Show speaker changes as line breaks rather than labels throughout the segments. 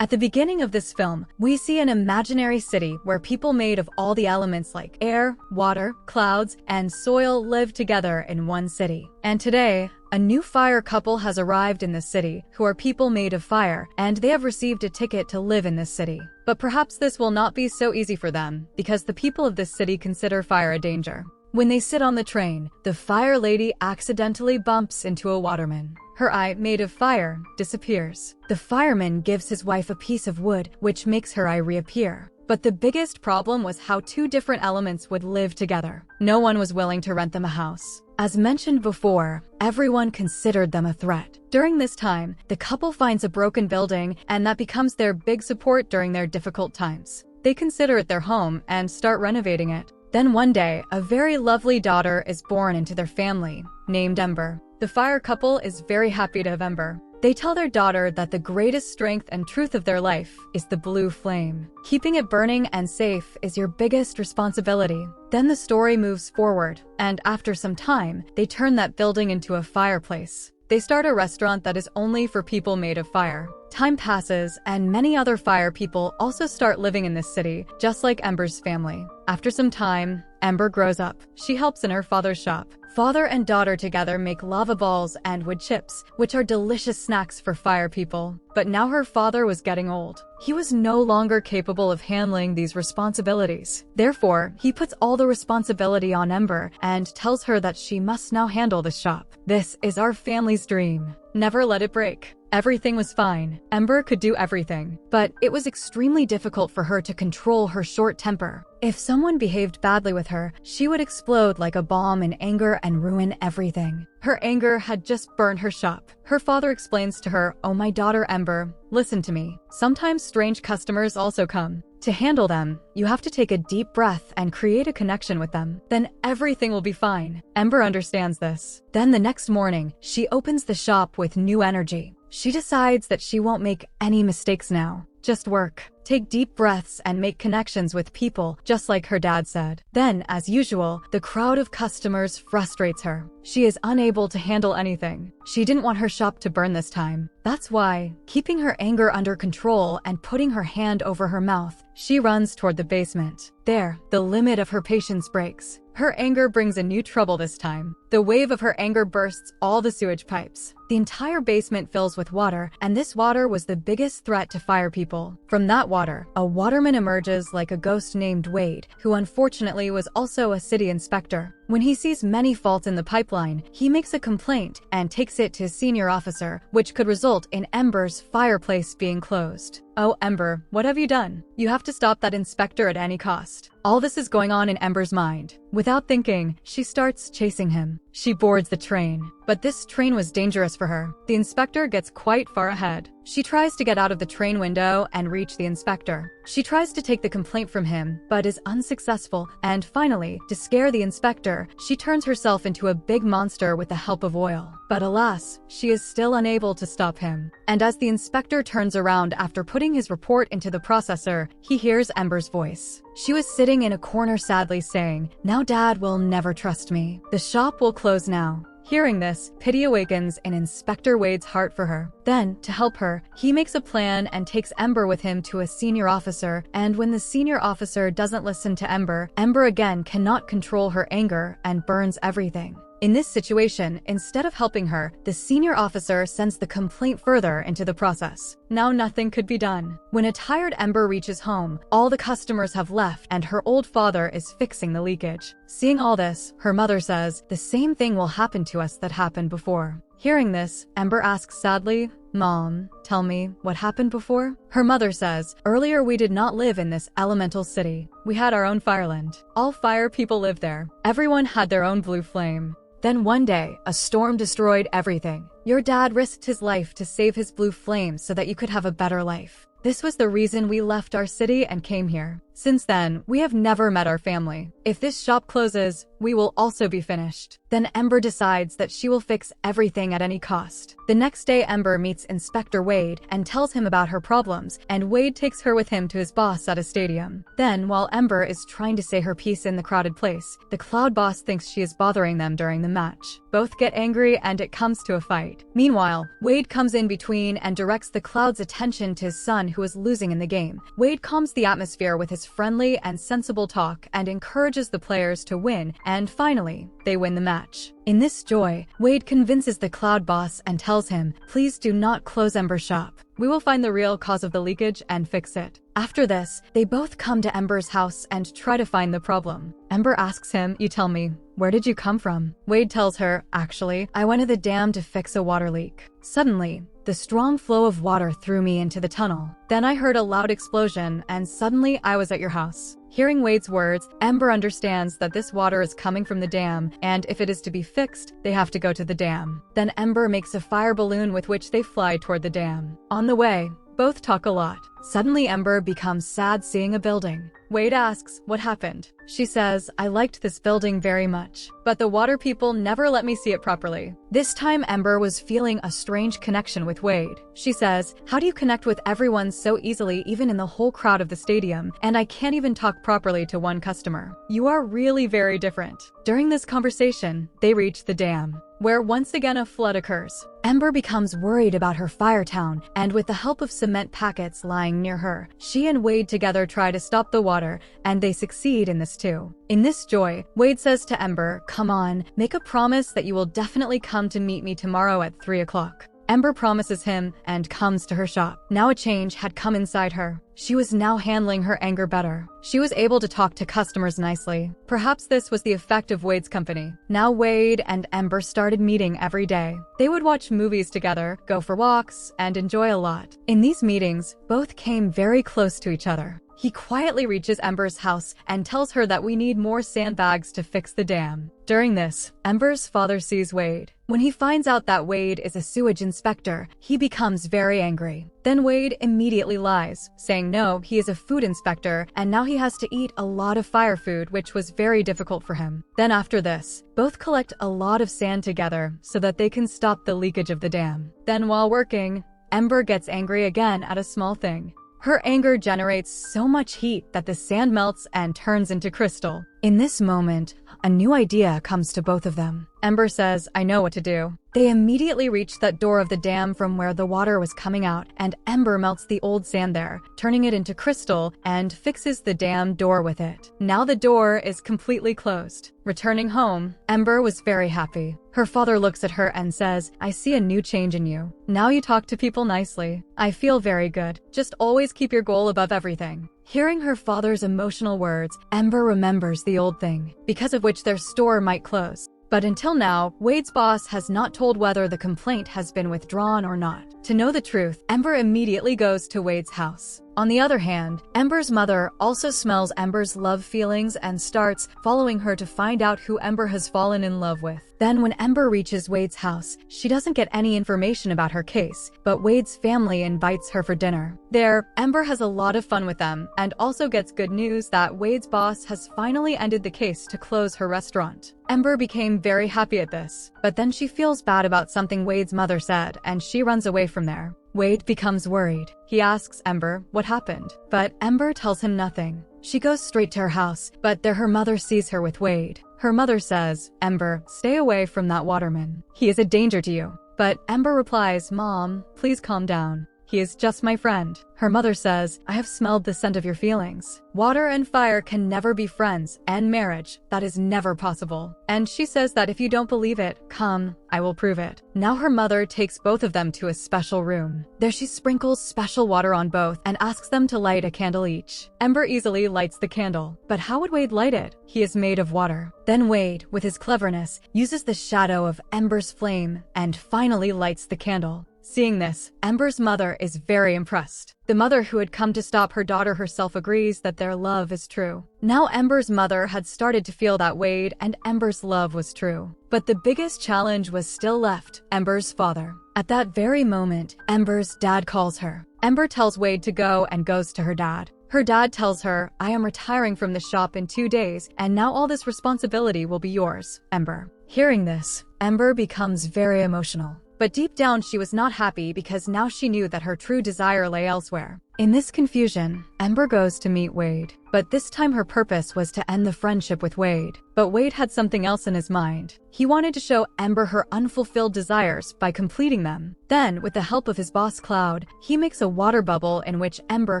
At the beginning of this film, we see an imaginary city where people made of all the elements like air, water, clouds, and soil live together in one city. And today, a new fire couple has arrived in this city who are people made of fire, and they have received a ticket to live in this city. But perhaps this will not be so easy for them because the people of this city consider fire a danger. When they sit on the train, the fire lady accidentally bumps into a waterman. Her eye, made of fire, disappears. The fireman gives his wife a piece of wood, which makes her eye reappear. But the biggest problem was how two different elements would live together. No one was willing to rent them a house. As mentioned before, everyone considered them a threat. During this time, the couple finds a broken building, and that becomes their big support during their difficult times. They consider it their home and start renovating it. Then one day, a very lovely daughter is born into their family, named Ember. The fire couple is very happy to have Ember. They tell their daughter that the greatest strength and truth of their life is the blue flame. Keeping it burning and safe is your biggest responsibility. Then the story moves forward, and after some time, they turn that building into a fireplace. They start a restaurant that is only for people made of fire. Time passes, and many other fire people also start living in this city, just like Ember's family. After some time, Ember grows up. She helps in her father's shop. Father and daughter together make lava balls and wood chips, which are delicious snacks for fire people. But now her father was getting old. He was no longer capable of handling these responsibilities. Therefore, he puts all the responsibility on Ember and tells her that she must now handle the shop. This is our family's dream. Never let it break. Everything was fine. Ember could do everything, but it was extremely difficult for her to control her short temper. If someone behaved badly with her, she would explode like a bomb in anger and ruin everything. Her anger had just burned her shop. Her father explains to her, "Oh, my daughter Ember, listen to me. Sometimes strange customers also come. To handle them, you have to take a deep breath and create a connection with them. Then everything will be fine." Ember understands this. Then the next morning, she opens the shop with new energy. She decides that she won't make any mistakes now. Just work. Take deep breaths and make connections with people, just like her dad said. Then, as usual, the crowd of customers frustrates her. She is unable to handle anything. She didn't want her shop to burn this time. That's why, keeping her anger under control and putting her hand over her mouth, she runs toward the basement. There, the limit of her patience breaks. Her anger brings a new trouble this time. The wave of her anger bursts all the sewage pipes. The entire basement fills with water, and this water was the biggest threat to fire people. From that water, a waterman emerges like a ghost named Wade, who unfortunately was also a city inspector. When he sees many faults in the pipeline, he makes a complaint and takes it to his senior officer, which could result in Ember's fireplace being closed. "Oh, Ember, what have you done? You have to stop that inspector at any cost." All this is going on in Ember's mind. Without thinking, she starts chasing him. She boards the train. But this train was dangerous for her. The inspector gets quite far ahead. She tries to get out of the train window and reach the inspector. She tries to take the complaint from him, but is unsuccessful, and finally, to scare the inspector, she turns herself into a big monster with the help of oil. But alas, she is still unable to stop him. And as the inspector turns around after putting his report into the processor, he hears Ember's voice. She was sitting in a corner sadly saying, "Now Dad will never trust me. The shop will close now." Hearing this, pity awakens in Inspector Wade's heart for her. Then, to help her, he makes a plan and takes Ember with him to a senior officer, and when the senior officer doesn't listen to Ember, Ember again cannot control her anger and burns everything. In this situation, instead of helping her, the senior officer sends the complaint further into the process. Now nothing could be done. When a tired Ember reaches home, all the customers have left and her old father is fixing the leakage. Seeing all this, her mother says, "The same thing will happen to us that happened before." Hearing this, Ember asks sadly, "Mom, tell me, what happened before?" Her mother says, "Earlier we did not live in this elemental city. We had our own fireland. All fire people lived there. Everyone had their own blue flame. Then one day, a storm destroyed everything. Your dad risked his life to save his blue flame so that you could have a better life. This was the reason we left our city and came here. Since then, we have never met our family. If this shop closes, we will also be finished. Then Ember decides that she will fix everything at any cost. The next day, Ember meets Inspector Wade and tells him about her problems, and Wade takes her with him to his boss at a stadium. Then, while Ember is trying to say her piece in the crowded place, the Cloud boss thinks she is bothering them during the match. Both get angry and it comes to a fight. Meanwhile, Wade comes in between and directs the Cloud's attention to his son who is losing in the game. Wade calms the atmosphere with his friendly and sensible talk and encourages the players to win, and finally, they win the match. In this joy, Wade convinces the Cloud boss and tells him, "Please do not close Ember's shop. We will find the real cause of the leakage and fix it." After this, they both come to Ember's house and try to find the problem. Ember asks him, "You tell me, where did you come from?" Wade tells her, "Actually, I went to the dam to fix a water leak. Suddenly, the strong flow of water threw me into the tunnel. Then I heard a loud explosion and suddenly I was at your house." Hearing Wade's words, Ember understands that this water is coming from the dam, and if it is to be fixed, they have to go to the dam. Then Ember makes a fire balloon with which they fly toward the dam. On the way, both talk a lot. Suddenly Ember becomes sad seeing a building. Wade asks, "What happened?" She says, "I liked this building very much, but the water people never let me see it properly." This time Ember was feeling a strange connection with Wade. She says, "How do you connect with everyone so easily even in the whole crowd of the stadium, and I can't even talk properly to one customer? You are really very different." During this conversation, they reach the dam, where once again a flood occurs. Ember becomes worried about her fire town, and with the help of cement packets lying near her, she and Wade together try to stop the water, and they succeed in this too. In this joy, Wade says to Ember, "Come on, make a promise that you will definitely come to meet me tomorrow at 3 o'clock. Ember promises him and comes to her shop. Now a change had come inside her. She was now handling her anger better. She was able to talk to customers nicely. Perhaps this was the effect of Wade's company. Now Wade and Ember started meeting every day. They would watch movies together, go for walks, and enjoy a lot. In these meetings, both came very close to each other. He quietly reaches Ember's house and tells her that we need more sandbags to fix the dam. During this, Ember's father sees Wade. When he finds out that Wade is a sewage inspector, he becomes very angry. Then Wade immediately lies, saying no, he is a food inspector, and now he has to eat a lot of fire food, which was very difficult for him. Then after this, both collect a lot of sand together so that they can stop the leakage of the dam. Then while working, Ember gets angry again at a small thing. Her anger generates so much heat that the sand melts and turns into crystal. In this moment, a new idea comes to both of them. Ember says, "I know what to do." They immediately reach that door of the dam from where the water was coming out, and Ember melts the old sand there, turning it into crystal, and fixes the dam door with it. Now the door is completely closed. Returning home, Ember was very happy. Her father looks at her and says, "I see a new change in you. Now you talk to people nicely. I feel very good. Just always keep your goal above everything." Hearing her father's emotional words, Ember remembers the old thing, because of which their store might close. But until now, Wade's boss has not told whether the complaint has been withdrawn or not. To know the truth, Ember immediately goes to Wade's house. On the other hand, Ember's mother also smells Ember's love feelings and starts following her to find out who Ember has fallen in love with. Then when Ember reaches Wade's house, she doesn't get any information about her case, but Wade's family invites her for dinner. There, Ember has a lot of fun with them and also gets good news that Wade's boss has finally ended the case to close her restaurant. Ember became very happy at this, but then she feels bad about something Wade's mother said and she runs away from there. Wade becomes worried. He asks Ember what happened, but Ember tells him nothing. She goes straight to her house, but there her mother sees her with Wade. Her mother says, "Ember, stay away from that waterman. He is a danger to you." But Ember replies, "Mom, please calm down. He is just my friend." Her mother says, "I have smelled the scent of your feelings. Water and fire can never be friends, and marriage, that is never possible." And she says that if you don't believe it, come, I will prove it. Now her mother takes both of them to a special room. There she sprinkles special water on both and asks them to light a candle each. Ember easily lights the candle, but how would Wade light it? He is made of water. Then Wade, with his cleverness, uses the shadow of Ember's flame and finally lights the candle. Seeing this, Ember's mother is very impressed. The mother who had come to stop her daughter herself agrees that their love is true. Now Ember's mother had started to feel that Wade and Ember's love was true. But the biggest challenge was still left, Ember's father. At that very moment, Ember's dad calls her. Ember tells Wade to go and goes to her dad. Her dad tells her, I am retiring from the shop in 2 days, and now all this responsibility will be yours, Ember. Hearing this, Ember becomes very emotional. But deep down she was not happy because now she knew that her true desire lay elsewhere. In this confusion, Ember goes to meet Wade. But this time her purpose was to end the friendship with Wade. But Wade had something else in his mind. He wanted to show Ember her unfulfilled desires by completing them. Then, with the help of his boss Cloud, he makes a water bubble in which Ember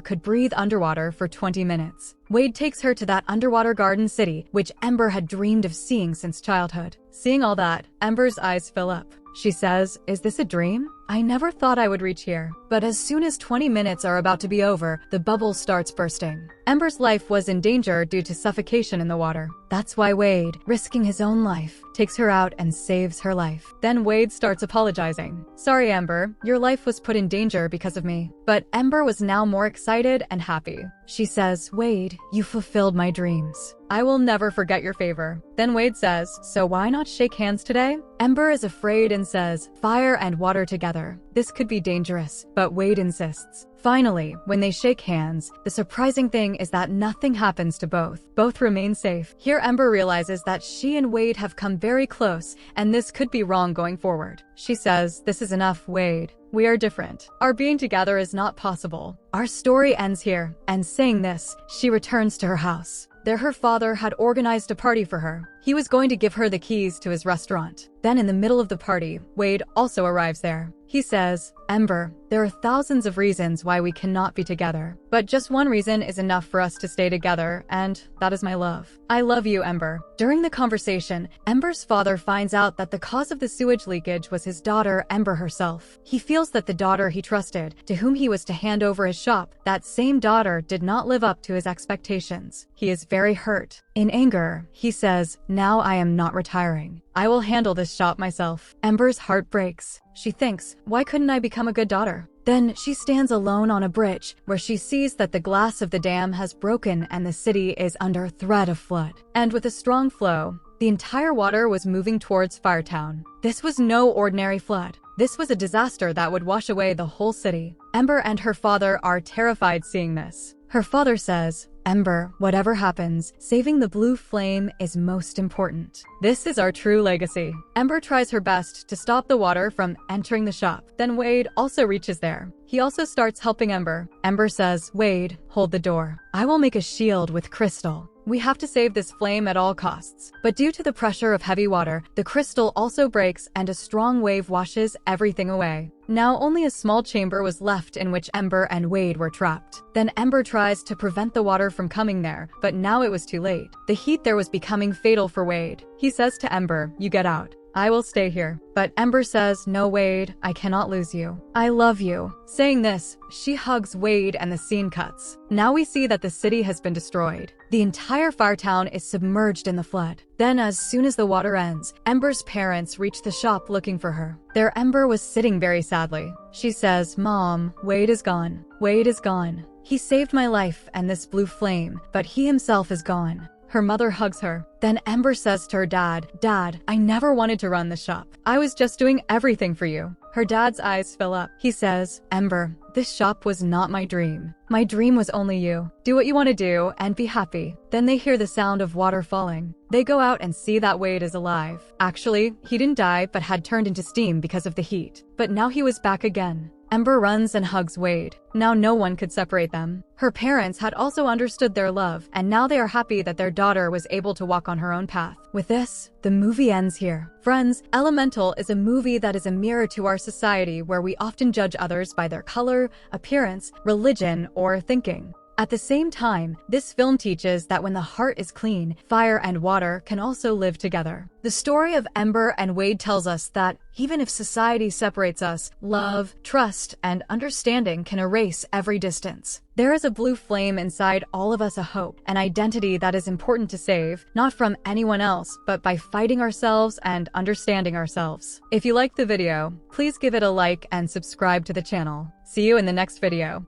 could breathe underwater for 20 minutes. Wade takes her to that underwater garden city, which Ember had dreamed of seeing since childhood. Seeing all that, Ember's eyes fill up. She says, is this a dream? I never thought I would reach here. But as soon as 20 minutes are about to be over, the bubble starts bursting. Ember's life was in danger due to suffocation in the water. That's why Wade, risking his own life, takes her out and saves her life. Then Wade starts apologizing. Sorry, Ember, your life was put in danger because of me. But Ember was now more excited and happy. She says, Wade, you fulfilled my dreams. I will never forget your favor. Then Wade says, so why not shake hands today? Ember is afraid and says, fire and water together. This could be dangerous, but Wade insists. Finally, when they shake hands, the surprising thing is that nothing happens to both. Both remain safe. Here Ember realizes that she and Wade have come very close, and this could be wrong going forward. She says, this is enough, Wade. We are different. Our being together is not possible. Our story ends here. And saying this, she returns to her house. There her father had organized a party for her. He was going to give her the keys to his restaurant. Then in the middle of the party, Wade also arrives there. He says, Ember, there are thousands of reasons why we cannot be together. But just one reason is enough for us to stay together, and that is my love. I love you, Ember. During the conversation, Ember's father finds out that the cause of the sewage leakage was his daughter, Ember herself. He feels that the daughter he trusted, to whom he was to hand over his shop, that same daughter did not live up to his expectations. He is very hurt. In anger, he says, now I am not retiring. I will handle this shop myself. Ember's heart breaks. She thinks, why couldn't I become a good daughter? Then she stands alone on a bridge where she sees that the glass of the dam has broken and the city is under threat of flood. And with a strong flow, the entire water was moving towards Firetown. This was no ordinary flood. This was a disaster that would wash away the whole city. Ember and her father are terrified seeing this. Her father says, Ember, whatever happens, saving the blue flame is most important. This is our true legacy. Ember tries her best to stop the water from entering the shop. Then Wade also reaches there. He also starts helping Ember. Ember says, Wade, hold the door. I will make a shield with crystal. We have to save this flame at all costs. But due to the pressure of heavy water, the crystal also breaks and a strong wave washes everything away. Now only a small chamber was left in which Ember and Wade were trapped. Then Ember tries to prevent the water from coming there, but now it was too late. The heat there was becoming fatal for Wade. He says to Ember, you get out. I will stay here. But Ember says, no, Wade, I cannot lose you. I love you. Saying this, she hugs Wade and the scene cuts. Now we see that the city has been destroyed. The entire Firetown is submerged in the flood. Then as soon as the water ends, Ember's parents reach the shop looking for her. There Ember was sitting very sadly. She says, Mom, Wade is gone. Wade is gone. He saved my life and this blue flame, but he himself is gone. Her mother hugs her. Then Ember says to her dad, Dad, I never wanted to run the shop. I was just doing everything for you. Her dad's eyes fill up. He says, Ember, this shop was not my dream. My dream was only you. Do what you want to do and be happy. Then they hear the sound of water falling. They go out and see that Wade is alive. Actually, he didn't die but had turned into steam because of the heat. But now he was back again. Ember runs and hugs Wade. Now no one could separate them. Her parents had also understood their love, and now they are happy that their daughter was able to walk on her own path. With this, the movie ends here. Friends, Elemental is a movie that is a mirror to our society where we often judge others by their color, appearance, religion, or thinking. At the same time, this film teaches that when the heart is clean, fire and water can also live together. The story of Ember and Wade tells us that even if society separates us, love, trust, and understanding can erase every distance. There is a blue flame inside all of us, a hope, an identity that is important to save, not from anyone else, but by fighting ourselves and understanding ourselves. If you liked the video, please give it a like and subscribe to the channel. See you in the next video.